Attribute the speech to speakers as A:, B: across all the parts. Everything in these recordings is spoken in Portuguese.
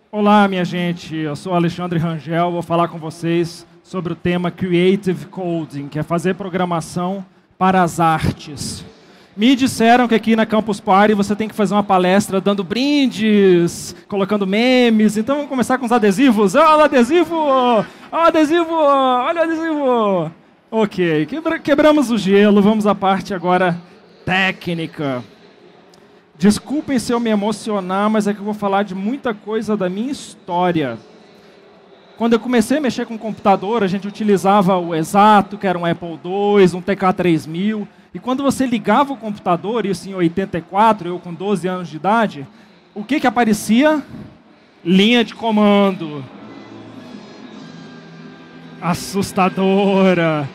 A: Olá, minha gente. Eu sou Alexandre Rangel. Vou falar com vocês sobre o tema Creative Coding, que é fazer programação para as artes. Me disseram que aqui na Campus Party você tem que fazer uma palestra dando brindes, colocando memes. Então vamos começar com os adesivos. Olha o adesivo! Olha o adesivo! Olha o adesivo! Ok, quebramos o gelo. Vamos à parte agora técnica. Desculpem se eu me emocionar, mas é que eu vou falar de muita coisa da minha história. Quando eu comecei a mexer com computador, a gente utilizava o Exato, que era um Apple II, um TK-3000. E quando você ligava o computador, isso em 84, eu com 12 anos de idade, o que aparecia? Linha de comando. Assustadora.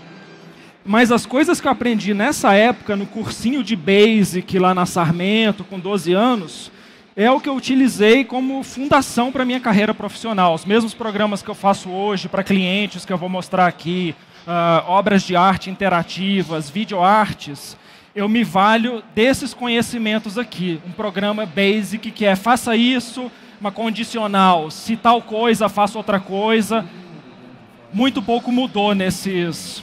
A: Mas as coisas que eu aprendi nessa época, no cursinho de Basic, lá na Sarmento, com 12 anos, é o que eu utilizei como fundação para a minha carreira profissional. Os mesmos programas que eu faço hoje para clientes, que eu vou mostrar aqui, obras de arte interativas, videoartes, eu me valho desses conhecimentos aqui. Um programa Basic que é faça isso, uma condicional, se tal coisa, faça outra coisa. Muito pouco mudou nesses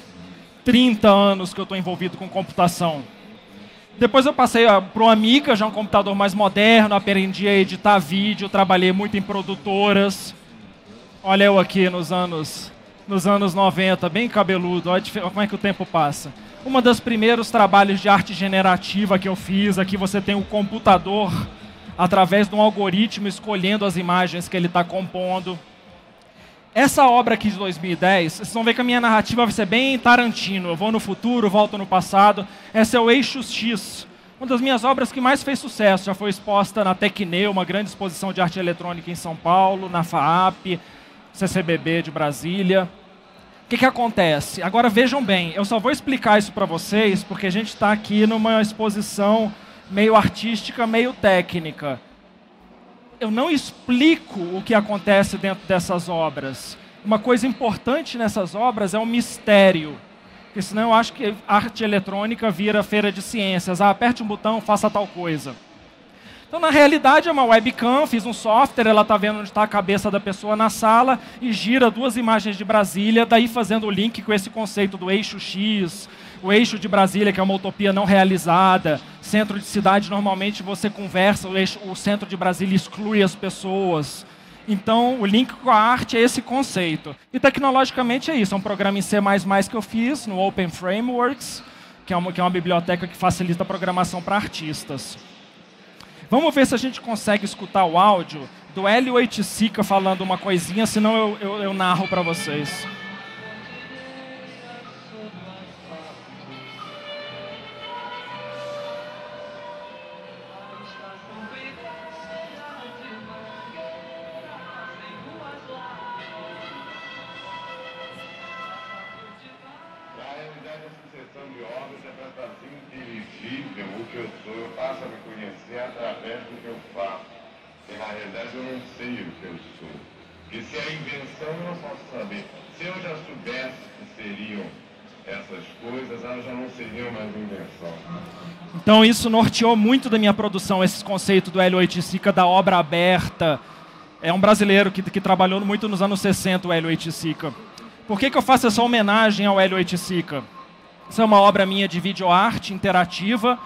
A: 30 anos que eu estou envolvido com computação. Depois eu passei para o Amiga, já um computador mais moderno, aprendi a editar vídeo, trabalhei muito em produtoras. Olha eu aqui nos anos 90, bem cabeludo, olha como é que o tempo passa. Um dos primeiros trabalhos de arte generativa que eu fiz, aqui você tem o computador, através de um algoritmo, escolhendo as imagens que ele está compondo. Essa obra aqui de 2010, vocês vão ver que a minha narrativa vai ser bem Tarantino. Eu vou no futuro, volto no passado. Essa é o Eixo X. Uma das minhas obras que mais fez sucesso. Já foi exposta na Tecneu, uma grande exposição de arte eletrônica em São Paulo, na FAAP, CCBB de Brasília. O que acontece? Agora vejam bem, eu só vou explicar isso para vocês porque a gente está aqui numa exposição meio artística, meio técnica. Eu não explico o que acontece dentro dessas obras. Uma coisa importante nessas obras é o mistério. Porque senão eu acho que arte eletrônica vira feira de ciências. Aperte um botão, faça tal coisa. Então, na realidade, é uma webcam, fiz um software, ela está vendo onde está a cabeça da pessoa na sala e gira duas imagens de Brasília, daí fazendo o link com esse conceito do eixo X, o eixo de Brasília, que é uma utopia não realizada. Centro de cidade, normalmente você conversa, o centro de Brasília exclui as pessoas. Então, o link com a arte é esse conceito. E tecnologicamente é isso, é um programa em C++ que eu fiz, no Open Frameworks, que é uma biblioteca que facilita a programação para artistas. Vamos ver se a gente consegue escutar o áudio do Hélio Oiticica falando uma coisinha, senão eu narro para vocês.
B: Eu passo a me conhecer através do que eu faço. E na realidade eu não sei o que eu sou. Porque se é invenção eu não posso saber. Se eu já soubesse que seriam essas coisas, elas já não seriam mais invenção.
A: Então isso norteou muito da minha produção, esse conceito do Hélio Oiticica da obra aberta. É um brasileiro que trabalhou muito nos anos 60, o Hélio Oiticica. Por que eu faço essa homenagem ao Hélio Oiticica? Essa é uma obra minha de videoarte interativa,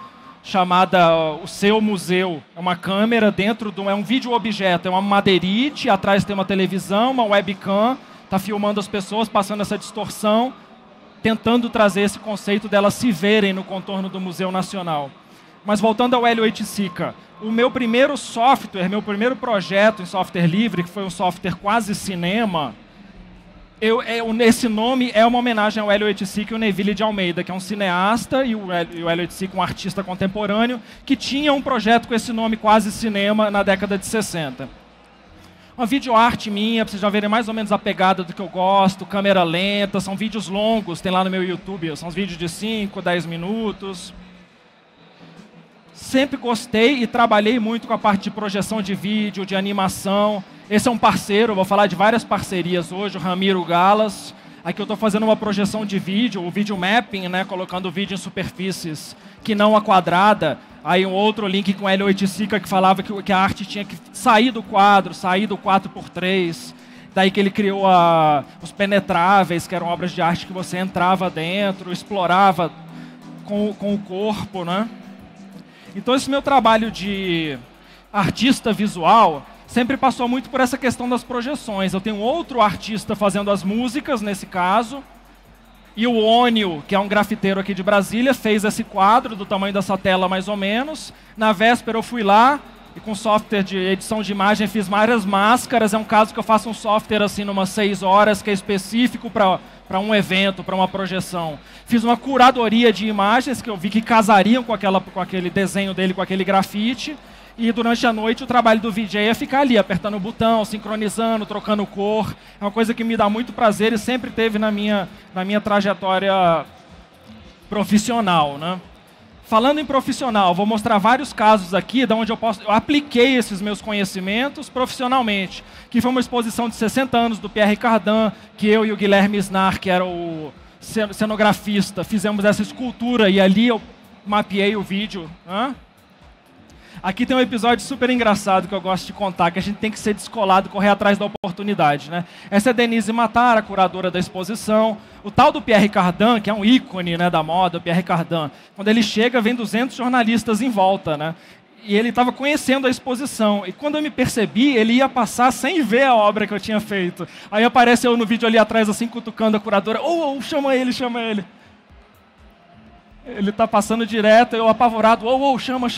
A: chamada O Seu Museu. É uma câmera dentro de é um vídeo-objeto, é uma madeirite, atrás tem uma televisão, uma webcam, está filmando as pessoas, passando essa distorção, tentando trazer esse conceito delas se verem no contorno do Museu Nacional. Mas voltando ao Hélio Oiticica, o meu primeiro software, meu primeiro projeto em software livre, que foi um software quase cinema, esse nome é uma homenagem ao Hélio Oiticica e o Neville de Almeida, que é um cineasta, e o Hélio Oiticica, um artista contemporâneo, que tinha um projeto com esse nome quase cinema na década de 60. Uma videoarte minha, para vocês já verem mais ou menos a pegada do que eu gosto, câmera lenta, são vídeos longos, tem lá no meu YouTube, são vídeos de 5, 10 minutos. Sempre gostei e trabalhei muito com a parte de projeção de vídeo, de animação. Esse é um parceiro, vou falar de várias parcerias hoje, o Ramiro Galas. Aqui eu estou fazendo uma projeção de vídeo, o vídeo mapping, né, colocando o vídeo em superfícies que não a quadrada. Aí um outro link com Hélio Oiticica que falava que a arte tinha que sair do quadro, sair do 4x3. Daí que ele criou os penetráveis, que eram obras de arte que você entrava dentro, explorava com o corpo, né? Então esse meu trabalho de artista visual sempre passou muito por essa questão das projeções. Eu tenho outro artista fazendo as músicas, nesse caso, e o Ônio, que é um grafiteiro aqui de Brasília, fez esse quadro do tamanho dessa tela mais ou menos. Na véspera eu fui lá e com software de edição de imagem fiz várias máscaras. É um caso que eu faço um software assim, numas 6 horas, que é específico para um evento, para uma projeção. Fiz uma curadoria de imagens que eu vi que casariam com aquele desenho dele, com aquele grafite. E durante a noite o trabalho do VJ é ficar ali, apertando o botão, sincronizando, trocando cor. É uma coisa que me dá muito prazer e sempre teve na minha trajetória profissional, né? Falando em profissional, vou mostrar vários casos aqui de onde eu apliquei esses meus conhecimentos profissionalmente. Que foi uma exposição de 60 anos do Pierre Cardin, que eu e o Guilherme Snar, que era o cenografista, fizemos essa escultura e ali eu mapeei o vídeo, né? Aqui tem um episódio super engraçado que eu gosto de contar, que a gente tem que ser descolado, correr atrás da oportunidade, né? Essa é a Denise Matara, curadora da exposição. O tal do Pierre Cardin, que é um ícone, né, da moda, o Pierre Cardin, quando ele chega, vem 200 jornalistas em volta, né? E ele estava conhecendo a exposição. E quando eu me percebi, ele ia passar sem ver a obra que eu tinha feito. Aí aparece eu no vídeo ali atrás, assim, cutucando a curadora. Chama ele, chama ele. Ele tá passando direto, eu apavorado, chama.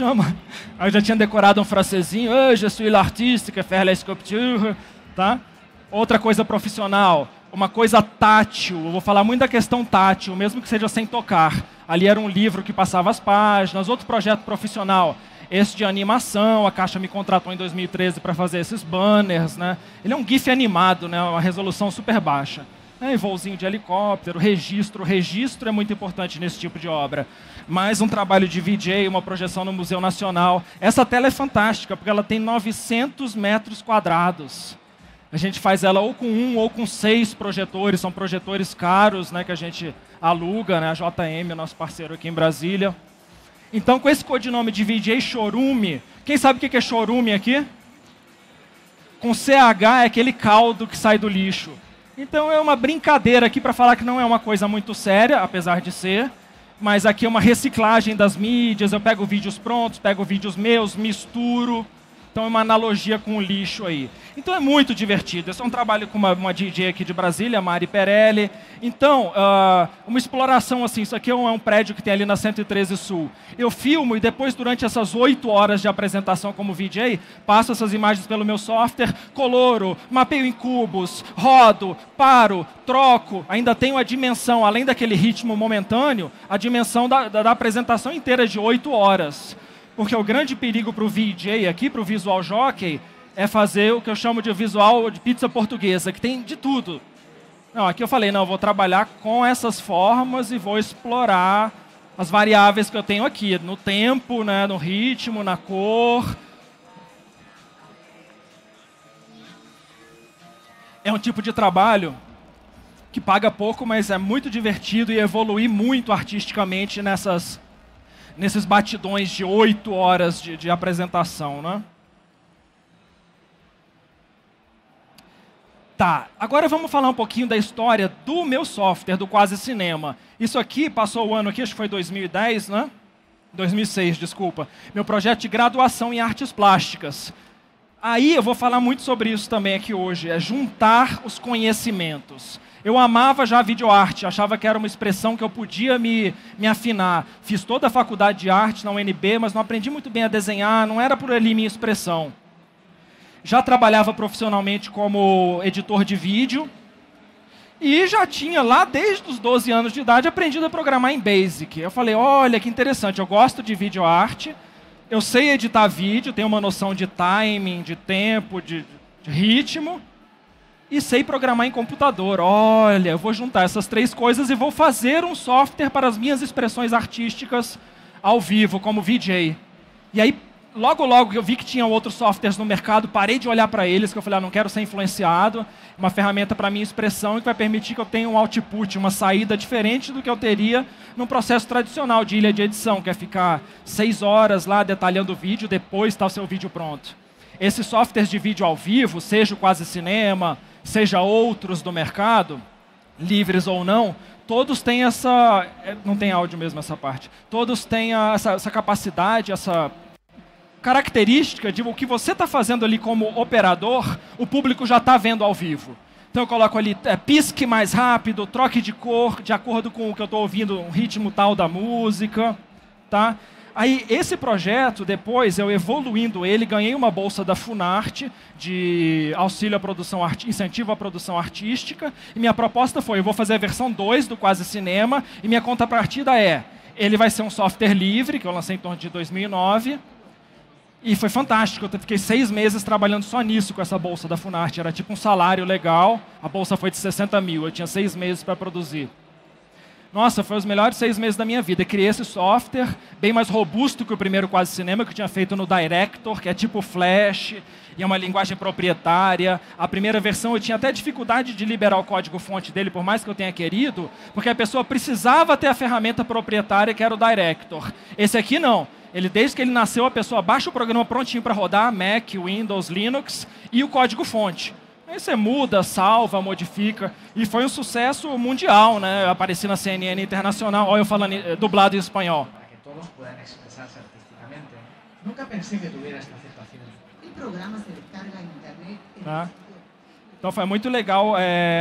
A: Aí eu já tinha decorado um francesinho, je suis l'artiste que fait la sculpture, tá? Outra coisa profissional, uma coisa tátil, eu vou falar muito da questão tátil, mesmo que seja sem tocar. Ali era um livro que passava as páginas, outro projeto profissional, esse de animação, a Caixa me contratou em 2013 para fazer esses banners, né? Ele é um GIF animado, né? Uma resolução super baixa. Voozinho de helicóptero, registro. O registro é muito importante nesse tipo de obra. Mais um trabalho de VJ, uma projeção no Museu Nacional. Essa tela é fantástica, porque ela tem 900 metros quadrados. A gente faz ela ou com 1 ou com 6 projetores. São projetores caros, né, que a gente aluga, né, a JM, nosso parceiro aqui em Brasília. Então, com esse codinome de VJ Chorume, quem sabe o que é chorume aqui? Com CH é aquele caldo que sai do lixo. Então é uma brincadeira aqui para falar que não é uma coisa muito séria, apesar de ser, mas aqui é uma reciclagem das mídias, eu pego vídeos prontos, pego vídeos meus, misturo, então é uma analogia com o lixo aí. Então é muito divertido, esse é um trabalho com uma DJ aqui de Brasília, Mari Perelli. Então, uma exploração assim, isso aqui é um prédio que tem ali na 113 Sul. Eu filmo e depois, durante essas 8 horas de apresentação como VJ, passo essas imagens pelo meu software, coloro, mapeio em cubos, rodo, paro, troco. Ainda tenho a dimensão, além daquele ritmo momentâneo, a dimensão da apresentação inteira de 8 horas. Porque o grande perigo para o VJ aqui, para o visual jockey, é fazer o que eu chamo de visual de pizza portuguesa, que tem de tudo. Não, aqui eu falei, não, eu vou trabalhar com essas formas e vou explorar as variáveis que eu tenho aqui, no tempo, né, no ritmo, na cor. É um tipo de trabalho que paga pouco, mas é muito divertido e evolui muito artisticamente nesses batidões de 8 horas de apresentação, né? Tá, agora vamos falar um pouquinho da história do meu software, do Quase Cinema. Isso aqui, passou o ano aqui, acho que foi 2010, né? 2006, desculpa. Meu projeto de graduação em artes plásticas. Aí eu vou falar muito sobre isso também aqui hoje, é juntar os conhecimentos. Eu amava já videoarte, achava que era uma expressão que eu podia me afinar. Fiz toda a faculdade de arte na UNB, mas não aprendi muito bem a desenhar, não era por ali minha expressão. Já trabalhava profissionalmente como editor de vídeo e já tinha lá, desde os 12 anos de idade, aprendido a programar em Basic. Eu falei, olha que interessante, eu gosto de videoarte, eu sei editar vídeo, tenho uma noção de timing, de tempo, de ritmo, e sei programar em computador. Olha, eu vou juntar essas 3 coisas e vou fazer um software para as minhas expressões artísticas ao vivo, como VJ. E aí logo eu vi que tinha outros softwares no mercado, parei de olhar para eles, que eu falei, não quero ser influenciado. Uma ferramenta para minha expressão que vai permitir que eu tenha um output, uma saída diferente do que eu teria num processo tradicional de ilha de edição, que é ficar 6 horas lá detalhando o vídeo, depois está o seu vídeo pronto. Esses softwares de vídeo ao vivo, seja o Quase Cinema, seja outros do mercado, livres ou não, todos têm essa... Não tem áudio mesmo essa parte. Todos têm essa capacidade, essa característica de o que você está fazendo ali como operador, o público já está vendo ao vivo. Então eu coloco ali, pisque mais rápido, troque de cor, de acordo com o que eu estou ouvindo, um ritmo tal da música. Tá? Aí esse projeto, depois, eu evoluindo ele, ganhei uma bolsa da Funarte de auxílio à produção, incentivo à produção artística, e minha proposta foi, eu vou fazer a versão 2 do Quase Cinema, e minha contrapartida ele vai ser um software livre, que eu lancei em torno de 2009, e foi fantástico, eu fiquei 6 meses trabalhando só nisso com essa bolsa da Funarte, era tipo um salário legal, a bolsa foi de 60 mil, eu tinha 6 meses para produzir. Nossa, foi os melhores 6 meses da minha vida. Eu criei esse software, bem mais robusto que o primeiro Quase Cinema, que eu tinha feito no Director, que é tipo Flash, e é uma linguagem proprietária. A primeira versão eu tinha até dificuldade de liberar o código-fonte dele, por mais que eu tenha querido, porque a pessoa precisava ter a ferramenta proprietária, que era o Director. Esse aqui não. Desde que ele nasceu, a pessoa baixa o programa prontinho para rodar, Mac, Windows, Linux, e o código-fonte. Aí você muda, salva, modifica. E foi um sucesso mundial, né? Eu apareci na CNN Internacional, olha eu falando dublado em espanhol.
C: Para que todos puedan expressar-se artísticamente. Nunca pensei que tivesse esta aceptação.
D: El programa se descarga en internet.
A: Tá? Então foi muito legal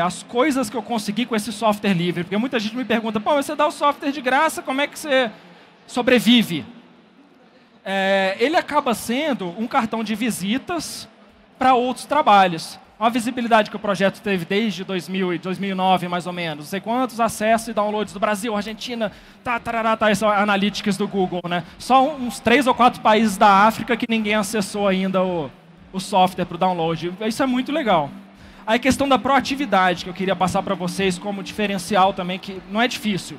A: as coisas que eu consegui com esse software livre. Porque muita gente me pergunta, pô, você dá o software de graça, como é que você sobrevive? Ele acaba sendo um cartão de visitas para outros trabalhos. Uma visibilidade que o projeto teve desde 2009, mais ou menos. Não sei quantos acessos e downloads do Brasil, Argentina, esse é o Analytics do Google, né? Só uns 3 ou 4 países da África que ninguém acessou ainda o software para o download. Isso é muito legal. Aí a questão da proatividade, que eu queria passar para vocês como diferencial também, que não é difícil.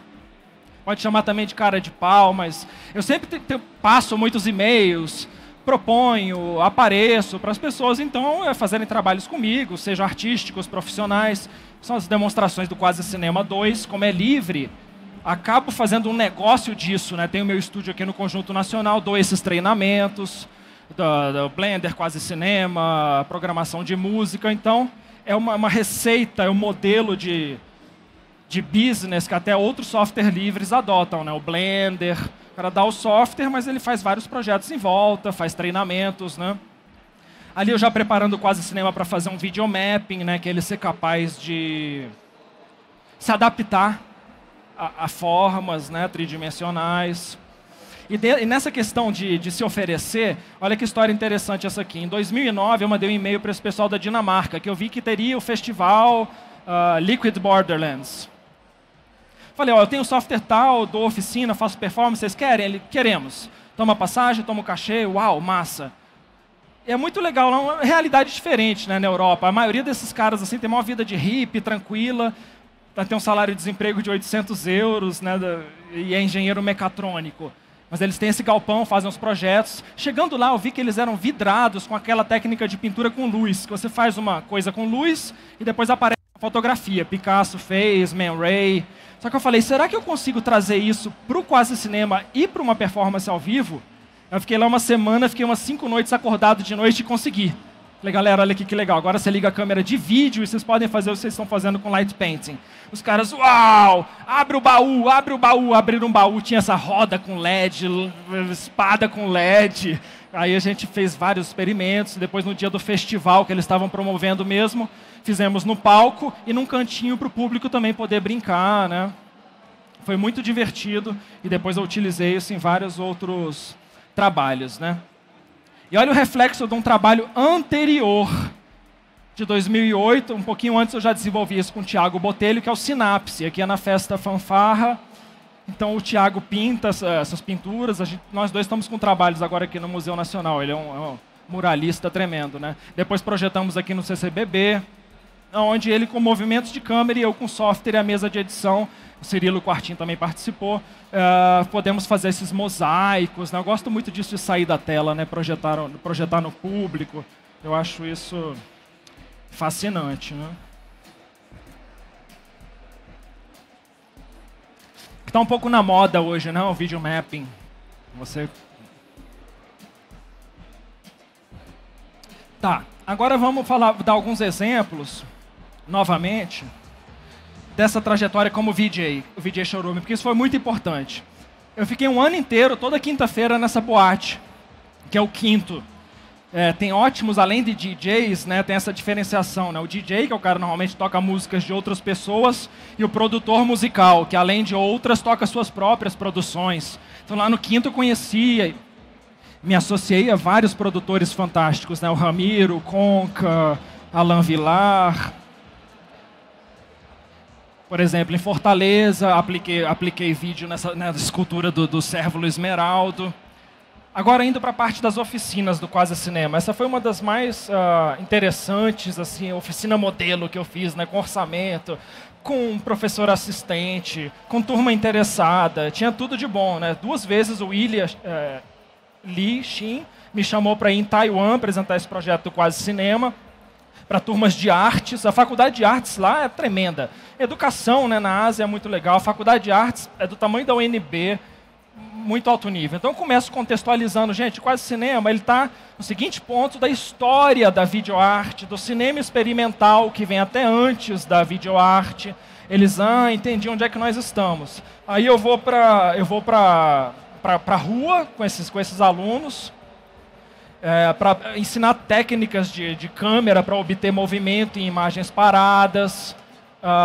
A: Pode chamar também de cara de pau, mas eu sempre passo muitos e-mails, proponho, apareço para as pessoas, então, fazerem trabalhos comigo, sejam artísticos, profissionais. São as demonstrações do Quase Cinema 2, como é livre, acabo fazendo um negócio disso, né? Tenho meu estúdio aqui no Conjunto Nacional, dou esses treinamentos, do Blender, Quase Cinema, programação de música, então, é uma receita, é um modelo de business que até outros software livres adotam, né? O Blender, o cara dá o software, mas ele faz vários projetos em volta, faz treinamentos, né? Ali eu já preparando o Quase Cinema para fazer um videomapping, né? Que ele ser capaz de se adaptar a formas, né? Tridimensionais. E nessa questão de se oferecer, olha que história interessante essa aqui. Em 2009 eu mandei um e-mail para esse pessoal da Dinamarca, que eu vi que teria o festival Liquid Borderlands. Falei, eu tenho software tal, dou oficina, faço performance, vocês querem? Queremos. Toma passagem, toma o cachê, uau, massa. É muito legal, é uma realidade diferente, né, na Europa. A maioria desses caras assim, tem uma vida de hippie, tranquila, tem um salário de desemprego de 800 euros, né, e é engenheiro mecatrônico. Mas eles têm esse galpão, fazem os projetos. Chegando lá, eu vi que eles eram vidrados com aquela técnica de pintura com luz, que você faz uma coisa com luz e depois aparece a fotografia. Picasso fez, Man Ray. Só que eu falei, será que eu consigo trazer isso para o Quase Cinema e para uma performance ao vivo? Eu fiquei lá uma semana, fiquei umas 5 noites acordado de noite e consegui. Falei, galera, olha aqui que legal. Agora você liga a câmera de vídeo e vocês podem fazer o que vocês estão fazendo com light painting. Os caras, uau! Abre o baú, abre o baú. Abriram um baú, tinha essa roda com LED, espada com LED. Aí a gente fez vários experimentos. Depois, no dia do festival que eles estavam promovendo mesmo, fizemos no palco e num cantinho para o público também poder brincar, né? Foi muito divertido e depois eu utilizei isso em vários outros trabalhos, né? E olha o reflexo de um trabalho anterior, de 2008, um pouquinho antes eu já desenvolvi isso com o Thiago Botelho, que é o Sinapse, aqui é na Festa Fanfarra. Então o Thiago pinta essas pinturas, nós dois estamos com trabalhos agora aqui no Museu Nacional, ele é um muralista tremendo, né? Depois projetamos aqui no CCBB, onde ele com movimentos de câmera e eu com software e a mesa de edição, o Cirilo Quartim também participou, podemos fazer esses mosaicos, né? Eu gosto muito disso de sair da tela, né? Projetar no público, eu acho isso fascinante, né? Está um pouco na moda hoje, né? O video mapping. Tá, agora vamos dar alguns exemplos, novamente, dessa trajetória como VJ, o VJ Showroom, porque isso foi muito importante. Eu fiquei um ano inteiro, toda quinta-feira, nessa boate, que é o Quinto. Tem ótimos, além de DJs, né, tem essa diferenciação, né? O DJ, que é o cara que normalmente toca músicas de outras pessoas, e o produtor musical, que além de outras, toca suas próprias produções. Então lá no Quinto eu conhecia, me associei a vários produtores fantásticos, né? O Ramiro, o Conca, Alan Vilar. Por exemplo, em Fortaleza, apliquei vídeo nessa escultura do Cérvulo Esmeraldo. Agora, indo para a parte das oficinas do Quase Cinema. Essa foi uma das mais interessantes, assim, oficina modelo que eu fiz, né, com orçamento, com um professor assistente, com turma interessada. Tinha tudo de bom, né? 2 vezes o William Li Xin me chamou para ir em Taiwan apresentar esse projeto do Quase Cinema, para turmas de artes. A faculdade de artes lá é tremenda. Educação, né, na Ásia é muito legal. A faculdade de artes é do tamanho da UNB, muito alto nível. Então eu começo contextualizando, gente, Quase Cinema, ele está no seguinte ponto da história da videoarte, do cinema experimental, que vem até antes da videoarte. Eles, entendi onde é que nós estamos. Aí eu vou para a rua com esses alunos, para ensinar técnicas de câmera para obter movimento em imagens paradas.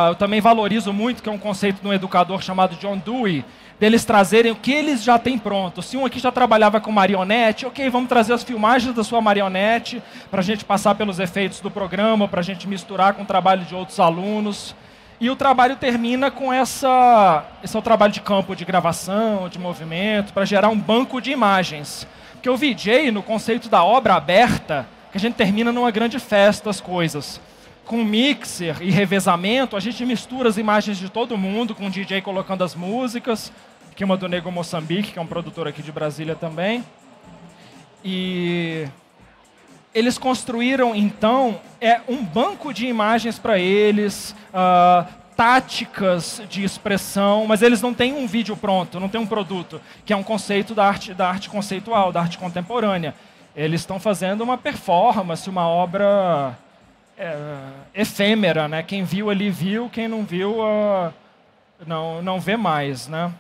A: Eu também valorizo muito, que é um conceito de um educador chamado John Dewey, deles trazerem o que eles já têm pronto. Se um aqui já trabalhava com marionete, ok, vamos trazer as filmagens da sua marionete para a gente passar pelos efeitos do programa, para a gente misturar com o trabalho de outros alunos. E o trabalho termina com esse é o trabalho de campo de gravação, de movimento, para gerar um banco de imagens. Porque o VJ, no conceito da obra aberta, que a gente termina numa grande festa as coisas. Com mixer e revezamento, a gente mistura as imagens de todo mundo, com o DJ colocando as músicas, que é uma do Nego Moçambique, que é um produtor aqui de Brasília também. E eles construíram, então, um banco de imagens para eles, táticas de expressão, mas eles não têm um vídeo pronto, não têm um produto, que é um conceito da arte conceitual, da arte contemporânea. Eles estão fazendo uma performance, uma obra efêmera, né? Quem viu ali viu, quem não viu não vê mais, né?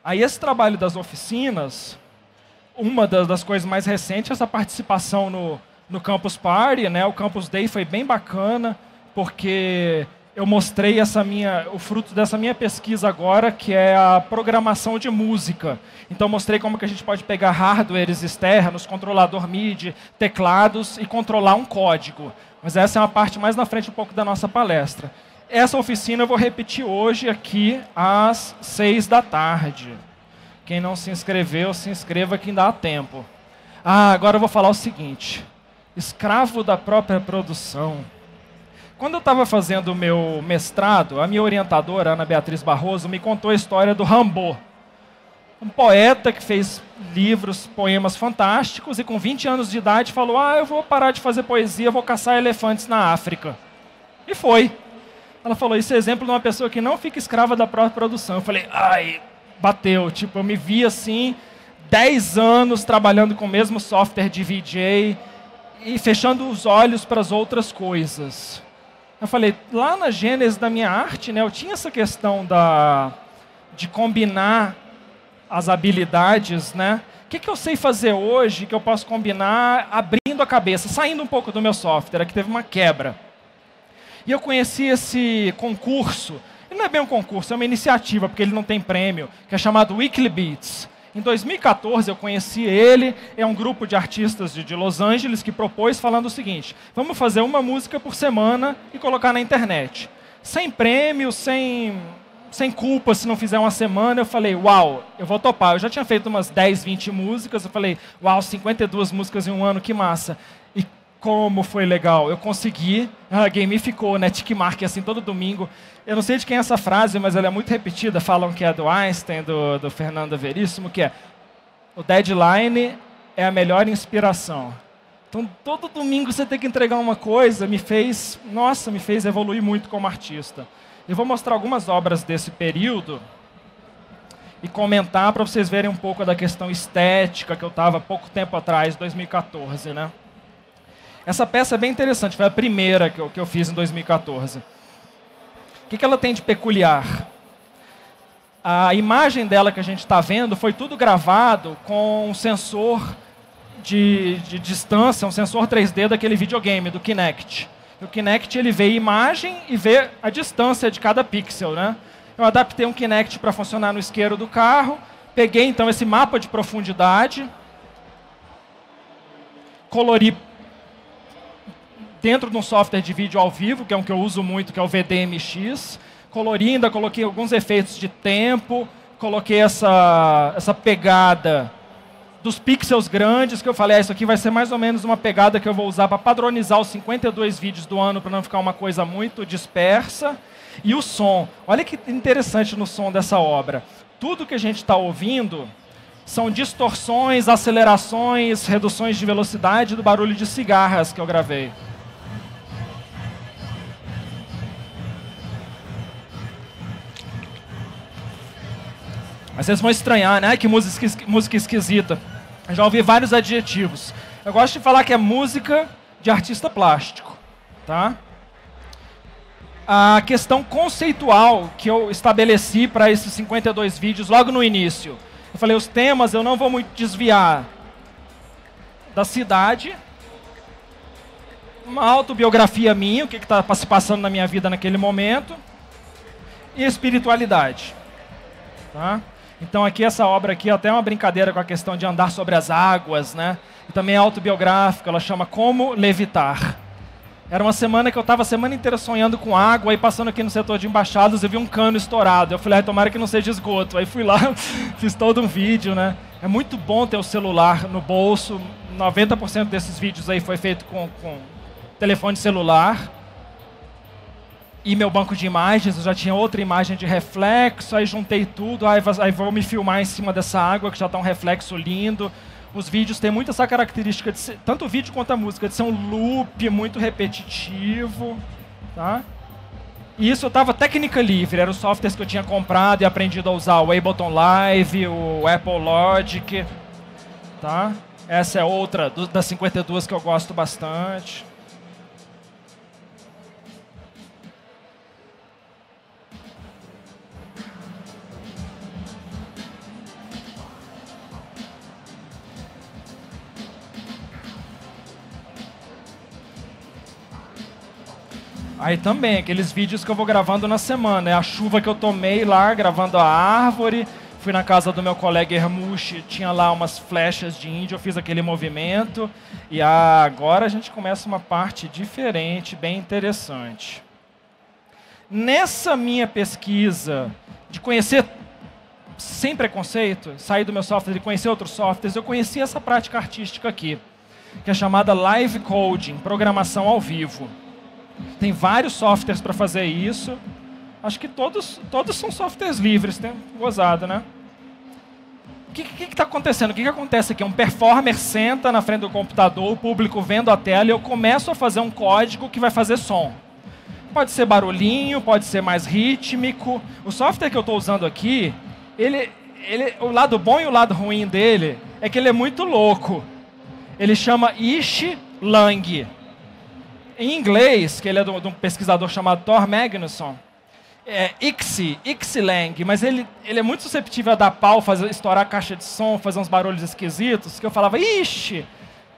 A: Aí esse trabalho das oficinas, uma das coisas mais recentes é essa participação no Campus Party, né? O Campus Day foi bem bacana, porque eu mostrei o fruto dessa minha pesquisa agora, que é a programação de música. Então mostrei como que a gente pode pegar hardwares externos, controlador MIDI, teclados e controlar um código. Mas essa é uma parte mais na frente um pouco da nossa palestra. Essa oficina eu vou repetir hoje aqui às 18h. Quem não se inscreveu, se inscreva que ainda há tempo. Agora eu vou falar o seguinte. Escravo da própria produção. Quando eu estava fazendo o meu mestrado, a minha orientadora, Ana Beatriz Barroso, me contou a história do Rimbaud. Um poeta que fez livros, poemas fantásticos, e com 20 anos de idade falou, eu vou parar de fazer poesia, vou caçar elefantes na África. E foi. Ela falou, esse é exemplo de uma pessoa que não fica escrava da própria produção. Eu falei, bateu. Tipo, eu me vi assim, 10 anos trabalhando com o mesmo software de VJ e fechando os olhos para as outras coisas. Eu falei, lá na gênese da minha arte, né, eu tinha essa questão de combinar as habilidades, né? O que eu sei fazer hoje que eu posso combinar abrindo a cabeça, saindo um pouco do meu software, aqui teve uma quebra. E eu conheci esse concurso, ele não é bem um concurso, é uma iniciativa, porque ele não tem prêmio, que é chamado Weekly Beats. Em 2014 eu conheci ele, é um grupo de artistas de Los Angeles que propôs falando o seguinte, vamos fazer uma música por semana e colocar na internet. Sem prêmio, sem culpa se não fizer uma semana. Eu falei, uau, eu vou topar. Eu já tinha feito umas 10, 20 músicas, eu falei, uau, 52 músicas em um ano, que massa. E Como foi legal. Eu consegui, gamificou, né? Tickmark assim todo domingo. Eu não sei de quem é essa frase, mas ela é muito repetida. Falam que é do Einstein, do Fernando Veríssimo, que é: o deadline é a melhor inspiração. Então, todo domingo você tem que entregar uma coisa, me fez evoluir muito como artista. Eu vou mostrar algumas obras desse período e comentar para vocês verem um pouco da questão estética que eu estava pouco tempo atrás, 2014, né? Essa peça é bem interessante, foi a primeira que eu fiz em 2014. O que ela tem de peculiar? A imagem dela que a gente está vendo foi tudo gravado com um sensor de distância, um sensor 3D daquele videogame, do Kinect. O Kinect ele vê a imagem e vê a distância de cada pixel, né? Eu adaptei um Kinect para funcionar no isqueiro do carro, peguei então esse mapa de profundidade, colori dentro de um software de vídeo ao vivo, que é um que eu uso muito, que é o VDMX, colori, ainda coloquei alguns efeitos de tempo, coloquei essa pegada dos pixels grandes, que eu falei, isso aqui vai ser mais ou menos uma pegada que eu vou usar para padronizar os 52 vídeos do ano, para não ficar uma coisa muito dispersa. E o som, olha que interessante no som dessa obra. Tudo que a gente está ouvindo são distorções, acelerações, reduções de velocidade do barulho de cigarras que eu gravei. Mas vocês vão estranhar, né? Ai, que música esquisita. Eu já ouvi vários adjetivos. Eu gosto de falar que é música de artista plástico, tá? A questão conceitual que eu estabeleci para esses 52 vídeos logo no início. Eu falei, os temas eu não vou muito desviar da cidade, uma autobiografia minha, o que está se passando na minha vida naquele momento, e espiritualidade, tá? Então aqui essa obra aqui é até uma brincadeira com a questão de andar sobre as águas, né? E também é autobiográfica, ela chama Como Levitar. Era uma semana que eu estava a semana inteira sonhando com água, aí passando aqui no setor de embaixadas eu vi um cano estourado. Eu falei, tomara que não seja esgoto. Aí fui lá, fiz todo um vídeo, né? É muito bom ter o celular no bolso. 90% desses vídeos aí foi feito com telefone celular. E meu banco de imagens, eu já tinha outra imagem de reflexo, aí juntei tudo, aí vou me filmar em cima dessa água, que já está um reflexo lindo. Os vídeos têm muito essa característica, de ser, tanto o vídeo quanto a música, de ser um loop muito repetitivo. Tá? E isso eu estava técnica livre, eram os softwares que eu tinha comprado e aprendido a usar, o Ableton Live, o Apple Logic. Tá? Essa é outra das 52 que eu gosto bastante. Aí também, aqueles vídeos que eu vou gravando na semana. É a chuva que eu tomei lá, gravando a árvore. Fui na casa do meu colega Hermush, tinha lá umas flechas de índio, eu fiz aquele movimento. E agora a gente começa uma parte diferente, bem interessante. Nessa minha pesquisa de conhecer, sem preconceito, sair do meu software e conhecer outros softwares, eu conheci essa prática artística aqui, que é chamada Live Coding, programação ao vivo. Tem vários softwares para fazer isso. Acho que todos são softwares livres, tem gozado, né? O que está acontecendo? O que acontece aqui? Um performer senta na frente do computador, o público vendo a tela, e eu começo a fazer um código que vai fazer som. Pode ser barulhinho, pode ser mais rítmico. O software que eu estou usando aqui, o lado bom e o lado ruim dele é que ele é muito louco. Ele chama Ishi Lang. Em inglês, que ele é de um pesquisador chamado Thor Magnusson, é Ixlang, mas ele é muito susceptível a dar pau, estourar a caixa de som, fazer uns barulhos esquisitos, que eu falava, ixi,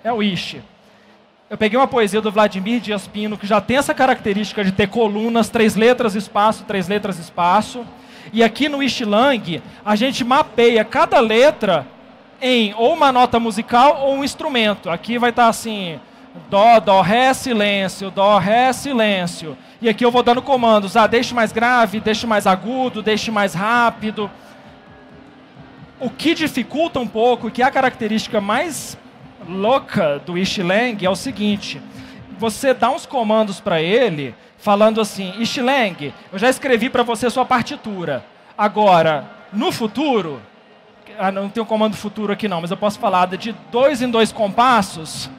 A: é o Ishi. Eu peguei uma poesia do Vladimir Dias Pino, que já tem essa característica de ter colunas, 3 letras, espaço, 3 letras, espaço. E aqui no Ixlang, a gente mapeia cada letra em ou uma nota musical ou um instrumento. Aqui vai estar assim... Dó, dó, ré, silêncio, dó, ré, silêncio. E aqui eu vou dando comandos. Deixe mais grave, deixe mais agudo, deixe mais rápido. O que dificulta um pouco, que é a característica mais louca do Ishilang é o seguinte: você dá uns comandos para ele, falando assim: Ishilang, eu já escrevi para você sua partitura. Agora, no futuro, não tem um comando futuro aqui não, mas eu posso falar de 2 em 2 compassos,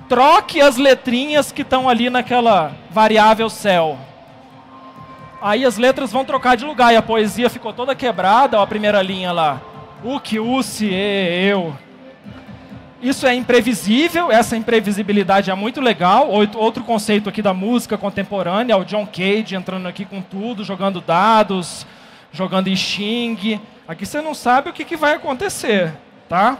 A: troque as letrinhas que estão ali naquela variável cell. Aí as letras vão trocar de lugar e a poesia ficou toda quebrada, ó, a primeira linha lá. Uki, usi, eu. Isso é imprevisível, essa imprevisibilidade é muito legal. Outro conceito aqui da música contemporânea é o John Cage entrando aqui com tudo, jogando dados, jogando em Xing. Aqui você não sabe o que vai acontecer, tá?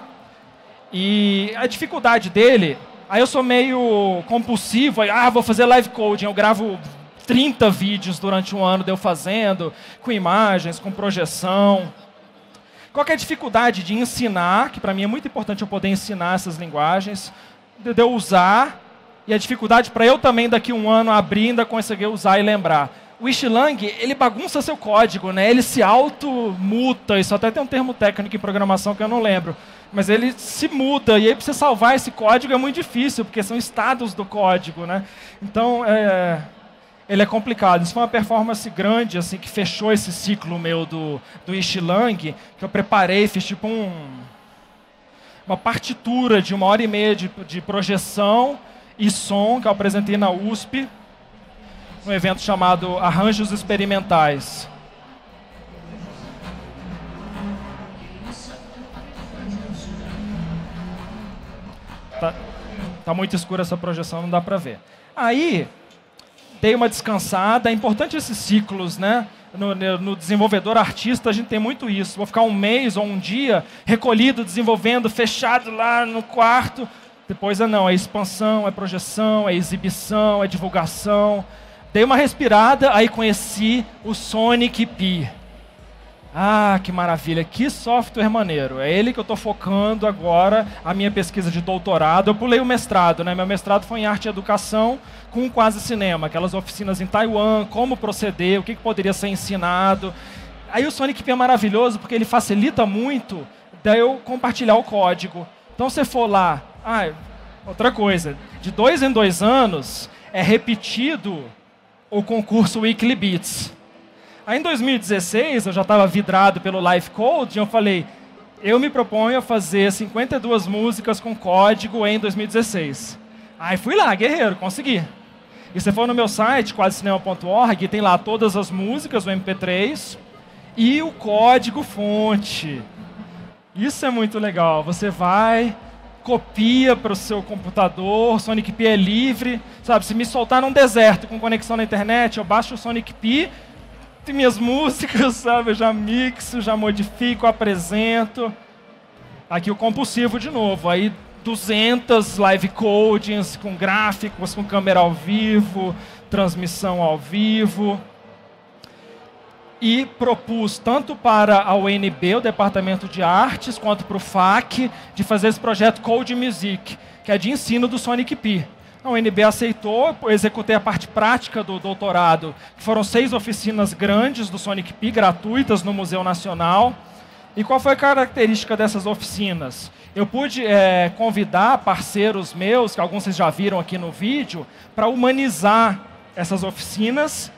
A: E a dificuldade dele, aí eu sou meio compulsivo, vou fazer live coding, eu gravo 30 vídeos durante um ano de eu fazendo, com imagens, com projeção. Qual que é a dificuldade de ensinar, que para mim é muito importante eu poder ensinar essas linguagens, de eu usar, e a dificuldade para eu também daqui a um ano abrir e ainda conseguir usar e lembrar. O Ishilang, ele bagunça seu código, né? Ele se auto-muta, isso até tem um termo técnico em programação que eu não lembro, mas ele se muda, e aí para você salvar esse código é muito difícil, porque são estados do código, né? Então, ele é complicado. Isso foi uma performance grande, assim, que fechou esse ciclo meu do Ishilang, que eu preparei, fiz tipo uma partitura de 1h30 de projeção e som, que eu apresentei na USP, num evento chamado Arranjos Experimentais. Tá muito escura essa projeção, não dá para ver. Aí dei uma descansada. É importante esses ciclos, né? No desenvolvedor artista a gente tem muito isso. Vou ficar um mês ou um dia recolhido, desenvolvendo, fechado lá no quarto. Depois é expansão, é projeção, é exibição, é divulgação. Dei uma respirada, aí conheci o Sonic Pi. Ah, que maravilha, que software maneiro. É ele que eu estou focando agora a minha pesquisa de doutorado. Eu pulei o mestrado, né? Meu mestrado foi em arte e educação com quase cinema, aquelas oficinas em Taiwan, como proceder, o que poderia ser ensinado. Aí o Sonic Pi é maravilhoso porque ele facilita muito de eu compartilhar o código. Então você for lá, outra coisa, de 2 em 2 anos é repetido o concurso Weekly Beats. Aí em 2016, eu já estava vidrado pelo Live Code, e eu falei, eu me proponho a fazer 52 músicas com código em 2016. Aí fui lá, guerreiro, consegui. E você for no meu site, quasecinema.org, tem lá todas as músicas, o MP3, e o código fonte. Isso é muito legal. Você vai, copia para o seu computador, o Sonic Pi é livre. Sabe, se me soltar num deserto com conexão na internet, eu baixo o Sonic Pi, tem minhas músicas, sabe? Eu já mixo, já modifico, apresento. Aqui o compulsivo de novo. Aí 200 live codings com gráficos, com câmera ao vivo, transmissão ao vivo. E propus tanto para a UNB, o Departamento de Artes, quanto para o FAC, de fazer esse projeto Code Music, que é de ensino do Sonic Pi. A UNB aceitou, eu executei a parte prática do doutorado, que foram 6 oficinas grandes do Sonic Pi, gratuitas no Museu Nacional. E qual foi a característica dessas oficinas? Eu pude convidar parceiros meus, que alguns vocês já viram aqui no vídeo, para humanizar essas oficinas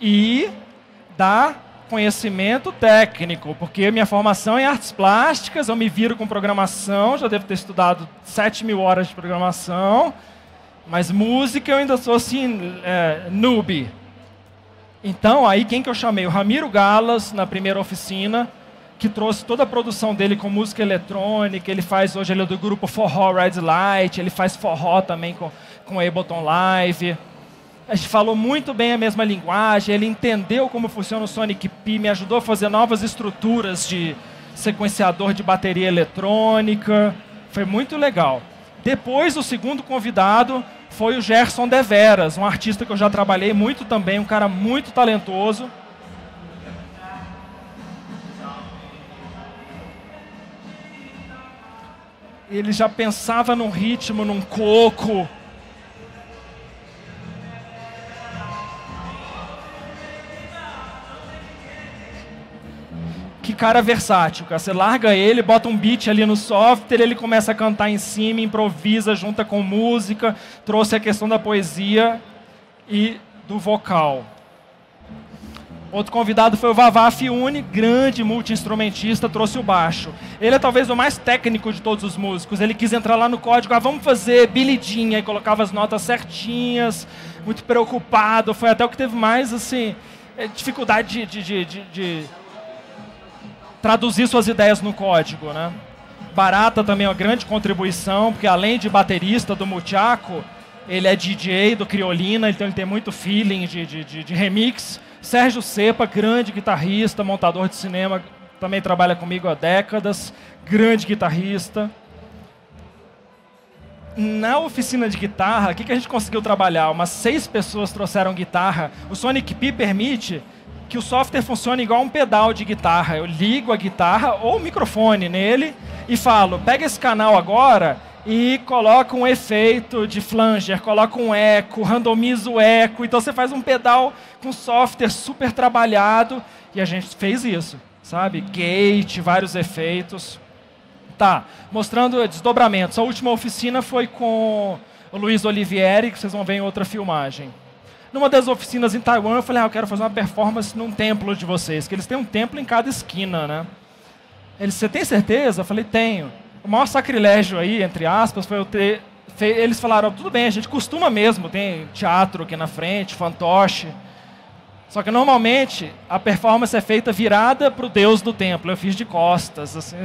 A: e dar conhecimento técnico, porque minha formação é em artes plásticas, eu me viro com programação, já devo ter estudado 7.000 horas de programação, mas música eu ainda sou assim, noob. Então, aí quem que eu chamei? O Ramiro Galas, na primeira oficina, que trouxe toda a produção dele com música eletrônica. Ele faz, hoje ele é do grupo Forró Red Light, ele faz forró também com Ableton Live. A gente falou muito bem a mesma linguagem, ele entendeu como funciona o Sonic Pi, me ajudou a fazer novas estruturas de sequenciador de bateria eletrônica. Foi muito legal. Depois, o segundo convidado foi o Gerson Deveras, um artista que eu já trabalhei muito também, um cara muito talentoso. Ele já pensava num ritmo, num coco. Que cara versátil, cara. Você larga ele, bota um beat ali no software, ele começa a cantar em cima, improvisa, junta com música, trouxe a questão da poesia e do vocal. Outro convidado foi o Vavá Fiune, grande multi-instrumentista, trouxe o baixo. Ele é talvez o mais técnico de todos os músicos. Ele quis entrar lá no código, vamos fazer Billie Jean, aí colocava as notas certinhas, muito preocupado. Foi até o que teve mais, assim, dificuldade de traduzir suas ideias no código, né? Barata também é uma grande contribuição, porque além de baterista do Muchaco, ele é DJ do Criolina, então ele tem muito feeling de remix. Sérgio Cepa, grande guitarrista, montador de cinema, também trabalha comigo há décadas, grande guitarrista. Na oficina de guitarra, o que a gente conseguiu trabalhar? Umas 6 pessoas trouxeram guitarra. O Sonic Pi permite que o software funcione igual um pedal de guitarra. Eu ligo a guitarra ou o microfone nele e falo, pega esse canal agora e coloca um efeito de flanger, coloca um eco, randomiza o eco. Então você faz um pedal com software super trabalhado e a gente fez isso, sabe? Gate, vários efeitos. Tá, mostrando desdobramentos. A última oficina foi com o Luiz Olivieri, que vocês vão ver em outra filmagem. Numa das oficinas em Taiwan, eu falei, eu quero fazer uma performance num templo de vocês, que eles têm um templo em cada esquina, né? Eles, você tem certeza? Eu falei, tenho. O maior sacrilégio aí, entre aspas, foi eu ter... Eles falaram, tudo bem, a gente costuma mesmo, tem teatro aqui na frente, fantoche. Só que normalmente a performance é feita virada para o deus do templo. Eu fiz de costas, assim,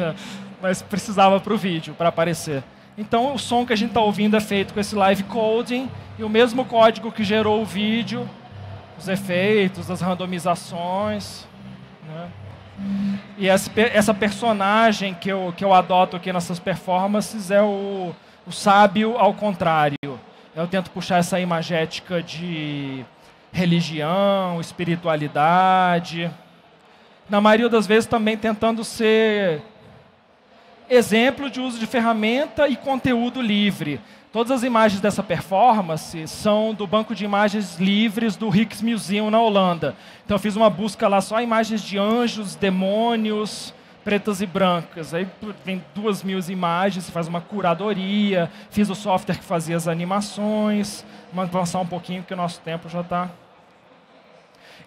A: mas precisava para o vídeo, para aparecer. Então o som que a gente está ouvindo é feito com esse live coding e o mesmo código que gerou o vídeo, os efeitos, as randomizações, né? E essa personagem que eu adoto aqui nessas performances é o sábio ao contrário. Eu tento puxar essa imagética de religião, espiritualidade. Na maioria das vezes também tentando ser exemplo de uso de ferramenta e conteúdo livre. Todas as imagens dessa performance são do banco de imagens livres do Rijksmuseum na Holanda. Então eu fiz uma busca lá só imagens de anjos, demônios, pretas e brancas. Aí vem 2.000 imagens, faz uma curadoria, fiz o software que fazia as animações. Vamos avançar um pouquinho, porque o nosso tempo já está...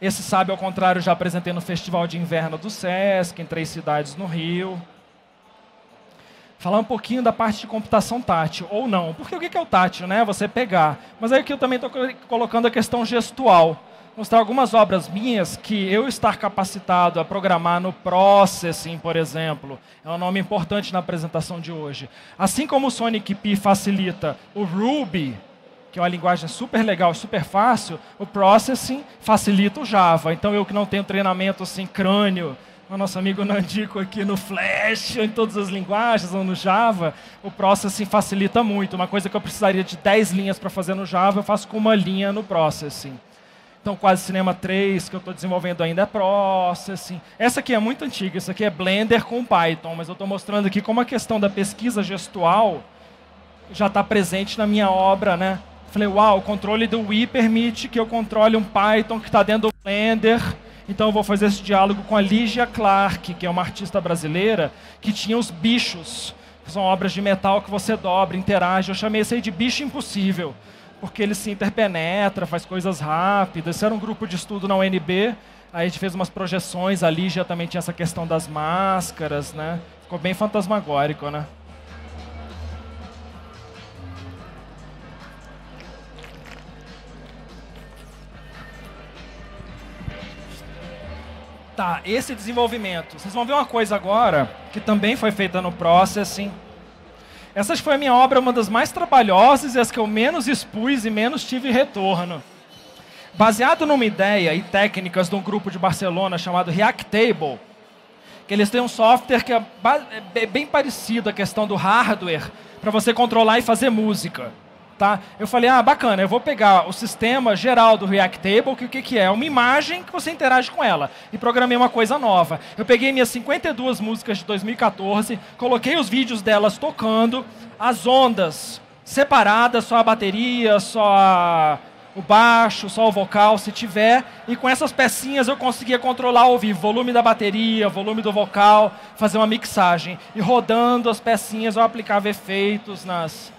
A: Esse Sábio ao Contrário já apresentei no Festival de Inverno do Sesc, em 3 cidades no Rio. Falar um pouquinho da parte de computação tátil, ou não. Porque o que é o tátil, né? Você pegar. Mas aí aqui eu também estou colocando a questão gestual. Mostrar algumas obras minhas que eu estar capacitado a programar no Processing, por exemplo, é um nome importante na apresentação de hoje. Assim como o Sonic Pi facilita o Ruby, que é uma linguagem super legal, super fácil, o Processing facilita o Java. Então eu que não tenho treinamento assim, crânio, o nosso amigo Nandico aqui no Flash, em todas as linguagens, ou no Java, o Processing facilita muito. Uma coisa que eu precisaria de 10 linhas para fazer no Java, eu faço com uma linha no Processing. Então, Quase Cinema 3, que eu estou desenvolvendo ainda, é Processing. Essa aqui é muito antiga, essa aqui é Blender com Python, mas eu estou mostrando aqui como a questão da pesquisa gestual já está presente na minha obra, né? Falei, uau, o controle do Wii permite que eu controle um Python que está dentro do Blender. Então eu vou fazer esse diálogo com a Lígia Clark, que é uma artista brasileira, que tinha os bichos, que são obras de metal que você dobra, interage. Eu chamei esse aí de bicho impossível, porque ele se interpenetra, faz coisas rápidas. Esse era um grupo de estudo na UNB, aí a gente fez umas projeções, a Lígia também tinha essa questão das máscaras, né? Ficou bem fantasmagórico, né? Tá, esse desenvolvimento. Vocês vão ver uma coisa agora, que também foi feita no Processing. Essa foi a minha obra, uma das mais trabalhosas e as que eu menos expus e menos tive retorno. Baseado numa ideia e técnicas de um grupo de Barcelona chamado Reactable, que eles têm um software que é bem parecido à questão do hardware, para você controlar e fazer música. Tá? Eu falei, bacana, eu vou pegar o sistema geral do Reactable, que o que é? Uma imagem que você interage com ela. E programei uma coisa nova. Eu peguei minhas 52 músicas de 2014, coloquei os vídeos delas tocando, as ondas separadas, só a bateria, só o baixo, só o vocal, se tiver. E com essas pecinhas eu conseguia controlar ao vivo, volume da bateria, volume do vocal, fazer uma mixagem. E rodando as pecinhas eu aplicava efeitos nas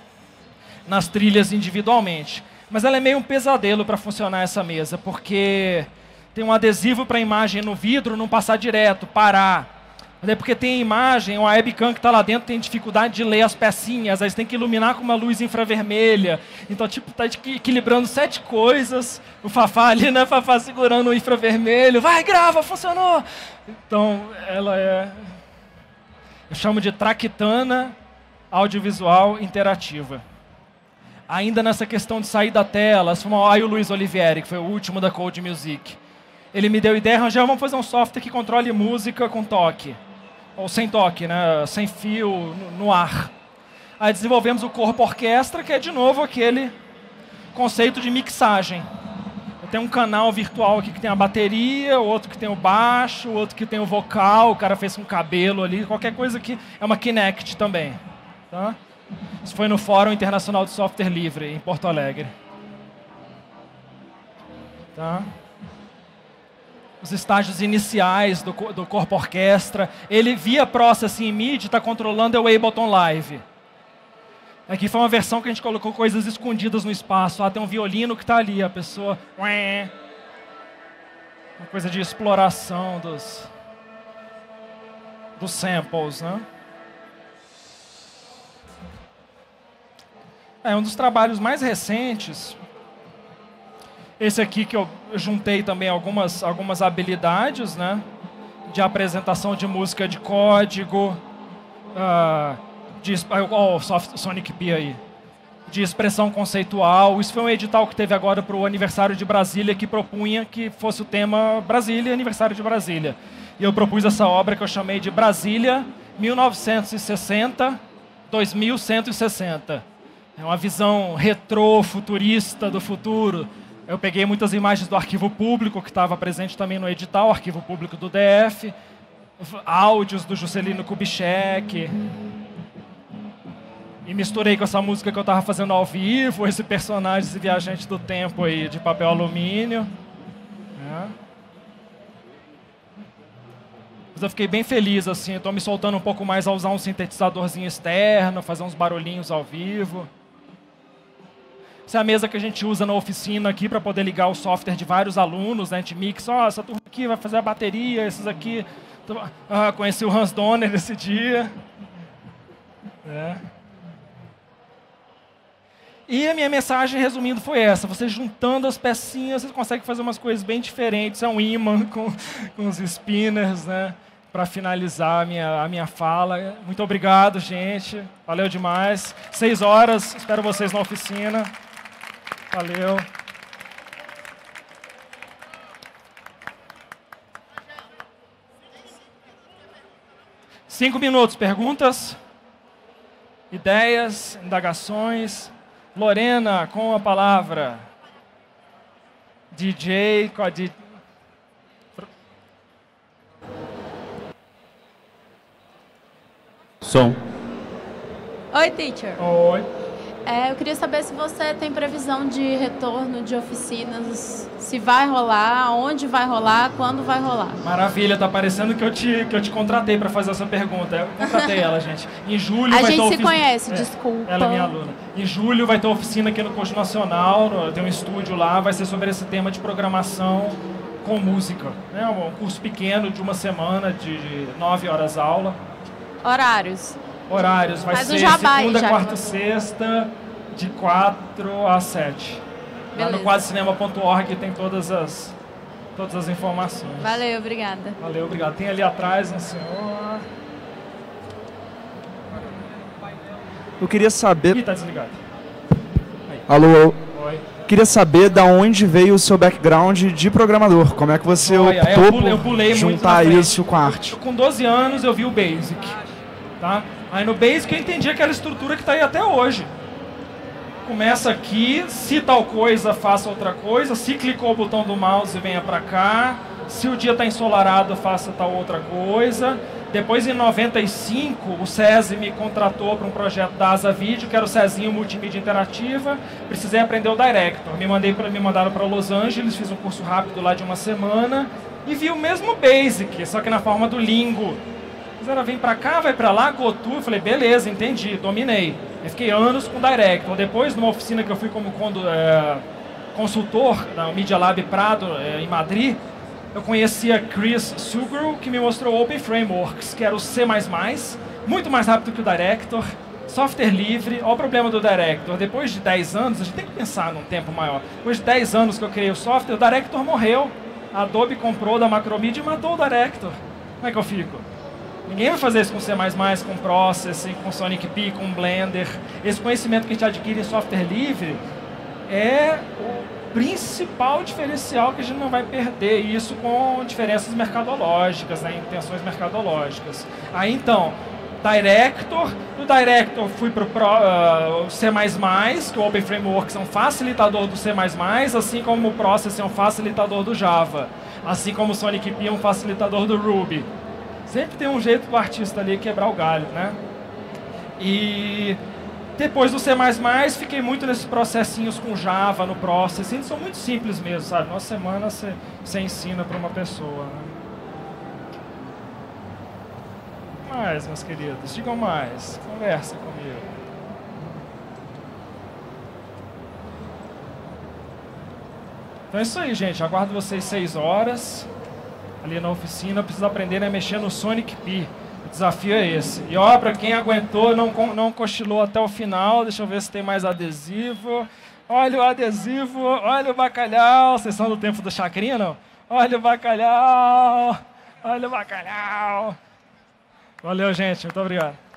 A: trilhas individualmente. Mas ela é meio um pesadelo para funcionar essa mesa, porque tem um adesivo para a imagem no vidro não passar direto, parar. Mas é porque tem imagem, uma webcam que está lá dentro tem dificuldade de ler as pecinhas, aí você tem que iluminar com uma luz infravermelha. Então, tipo, tá equilibrando 7 coisas. O Fafá ali, né? Fafá segurando o infravermelho. Vai, grava, funcionou! Então, ela é... eu chamo de traquitana audiovisual interativa. Ainda nessa questão de sair da tela, aí o Luiz Olivieri, que foi o último da Code Music. Ele me deu ideia, Rangel, vamos fazer um software que controle música com toque. Ou sem toque, né? Sem fio, no ar. Aí desenvolvemos o Corpo Orquestra, que é de novo aquele conceito de mixagem. Eu tenho um canal virtual aqui que tem a bateria, outro que tem o baixo, outro que tem o vocal, o cara fez com cabelo ali, qualquer coisa que é uma Kinect também. Tá? Isso foi no Fórum Internacional de Software Livre, em Porto Alegre. Tá? Os estágios iniciais do Corpo Orquestra. Ele, via Processing MIDI, está controlando o Ableton Live. Aqui foi uma versão que a gente colocou coisas escondidas no espaço. Ah, tem um violino que está ali, a pessoa... Uma coisa de exploração dos samples, né? É um dos trabalhos mais recentes. Esse aqui que eu juntei também algumas habilidades, né? De apresentação de música de código, o Sonic P aí, de expressão conceitual. Isso foi um edital que teve agora para o aniversário de Brasília, que propunha que fosse o tema Brasília, aniversário de Brasília. E eu propus essa obra que eu chamei de Brasília 1960-2160. É uma visão retrô, futurista do futuro. Eu peguei muitas imagens do arquivo público, que estava presente também no edital, arquivo público do DF, áudios do Juscelino Kubitschek, e misturei com essa música que eu estava fazendo ao vivo, esse personagem, esse viajante do tempo aí, de papel alumínio. Mas eu fiquei bem feliz, assim, estou me soltando um pouco mais a usar um sintetizadorzinho externo, fazer uns barulhinhos ao vivo. Essa é a mesa que a gente usa na oficina aqui para poder ligar o software de vários alunos, né? A gente mixa, essa turma aqui vai fazer a bateria, esses aqui... conheci o Hans Donner nesse dia. E a minha mensagem, resumindo, foi essa. Você juntando as pecinhas, você consegue fazer umas coisas bem diferentes. É um imã com os spinners, né? Para finalizar a minha fala. Muito obrigado, gente. Valeu demais. 6 horas, espero vocês na oficina. Valeu. Cinco minutos, perguntas, ideias, indagações. Lorena, com a palavra. DJ,
E: Som.
F: Oi, teacher.
A: Oi.
F: Eu queria saber se você tem previsão de retorno de oficinas, se vai rolar, onde vai rolar, quando vai rolar.
A: Maravilha, tá parecendo que eu te contratei para fazer essa pergunta. Eu contratei ela, gente. Em julho vai ter oficina.
F: A gente se conhece, desculpa.
A: Ela é minha aluna. Em julho vai ter oficina aqui no Curso Nacional, tem um estúdio lá, vai ser sobre esse tema de programação com música. É um curso pequeno de uma semana, de 9 horas aula.
F: Horários?
A: Horários, vai ser segunda, quarta e sexta, de 4 às 7. Lá no quasecinema.org tem todas as informações.
F: Valeu, obrigada.
A: Valeu, obrigado. Tem ali atrás um senhor.
G: Eu queria saber...
A: Ih, tá desligado. Aí.
G: Alô?
A: Oi.
G: Queria saber da onde veio o seu background de programador. Como é que você optou por juntar isso com a arte?
A: Com 12 anos eu vi o Basic. Tá? Aí no Basic eu entendi aquela estrutura que está aí até hoje. Começa aqui, se tal coisa, faça outra coisa. Se clicou o botão do mouse, venha para cá. Se o dia está ensolarado, faça tal outra coisa. Depois, em 95, o SESI me contratou para um projeto da Asa Vídeo, que era o SESinho Multimídia Interativa. Precisei aprender o Director. Me mandaram para Los Angeles, fiz um curso rápido lá de uma semana e vi o mesmo Basic, só que na forma do Lingo. Fizeram, vem para cá, vai para lá, GoTo. Eu falei, beleza, entendi, dominei. Eu fiquei anos com o Director. Depois, numa oficina que eu fui como consultor na Media Lab Prado, em Madrid, eu conheci a Chris Sugrue, que me mostrou o Open Frameworks, que era o C++, muito mais rápido que o Director, software livre. Olha o problema do Director. Depois de 10 anos, a gente tem que pensar num tempo maior. Depois de 10 anos que eu criei o software, o Director morreu. A Adobe comprou da Macromedia e matou o Director. Como é que eu fico? Ninguém vai fazer isso com C++, com Processing, com Sonic P, com Blender. Esse conhecimento que a gente adquire em software livre é o principal diferencial que a gente não vai perder, isso com diferenças mercadológicas, né, intenções mercadológicas. Aí então, Director, do Director fui para o C++, que o Open Frameworks é um facilitador do C++, assim como o Process é um facilitador do Java, assim como o Sonic P é um facilitador do Ruby. Sempre tem um jeito do artista ali quebrar o galho, né? E depois do C++, fiquei muito nesses processinhos com Java, no Process. Eles são muito simples mesmo, sabe? Uma semana você ensina para uma pessoa. Né? Mais, meus queridos, digam mais. Conversa comigo. Então é isso aí, gente. Aguardo vocês 6 horas ali na oficina. Eu preciso aprender a mexer no Sonic P. O desafio é esse. E ó, para quem aguentou, não cochilou até o final, deixa eu ver se tem mais adesivo. Olha o adesivo, olha o bacalhau. Vocês são do tempo do Chacrinha, não? Olha o bacalhau, olha o bacalhau. Valeu, gente. Muito obrigado.